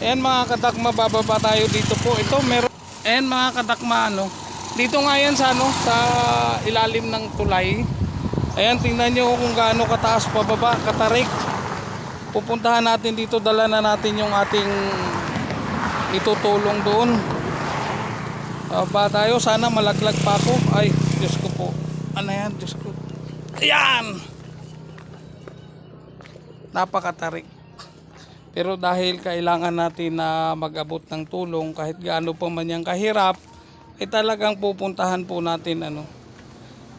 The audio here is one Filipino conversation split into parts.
Ayan mga kadakma, bababa tayo dito po. Ito meron. Ayan mga kadakma, ano. Dito nga yan sa ano, sa ilalim ng tulay. Ayan, tingnan nyo kung gaano kataas pababa, katarik. Pupuntahan natin dito, dala na natin yung ating itutulong doon. Ba tayo, sana malaglag pa ako. Ay, Diyos ko po. Ano yan, Diyos ko. Ayan! Napakatarik. Pero dahil kailangan natin na mag-abot ng tulong kahit gaano pa man yung kahirap, ay talagang pupuntahan po natin ano.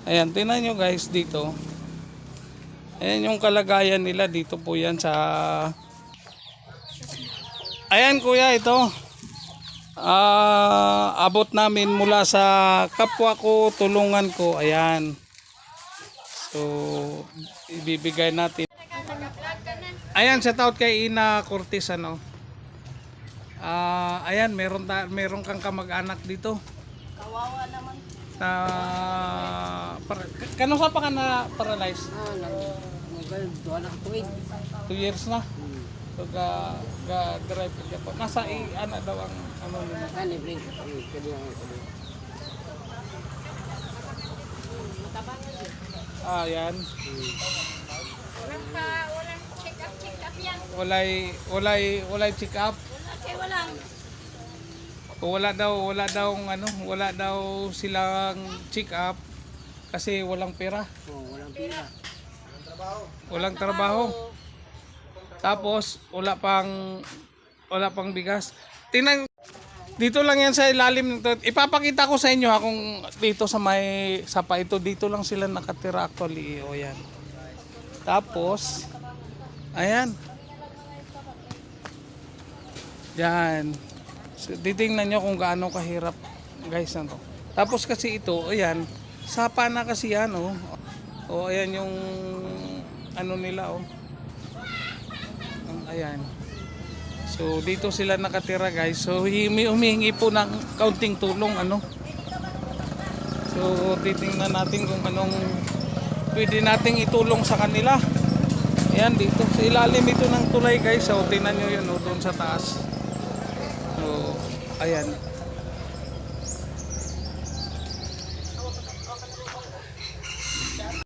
Ayan, tingnan nyo guys dito. Ayan yung kalagayan nila dito po yan sa... Ayan kuya, ito. Abot namin mula sa kapwa ko, tulungan ko. Ayan. So, ibibigay natin. Ayan, shout out kay Ina Cortez ano. Ayan, meron kang kamag-anak dito. Kawawa naman. Kano sa pa ka na paralyzed? Doon na tuwid. 2 years na. So drive ka po. Nasa ano daw ang ano nila. Libre. Ayan. Walang check up yan. Walay check up. Walang. Wala daw silang check up kasi walang pera. Walang pira. Walang trabaho. Tapos wala pang bigas. Tingnan dito lang yan sa ilalim nito. Ipapakita ko sa inyo ha kung dito sa may sapa ito dito lang sila nakatira actually. O yan. Tapos ayan. Yan. So, titingnan nyo kung gaano kahirap guys na to. Tapos kasi ito, ayan, sapa na kasi yan oh. O ayan yung ano nila oh. Ayan. So dito sila nakatira guys. So humihingi po ng kaunting tulong ano. So titingnan natin kung anong pwede nating itulong sa kanila. Ayan dito. Sa ilalim ito ng tulay guys. So tingnan nyo yun oh, doon sa taas. So, ayan.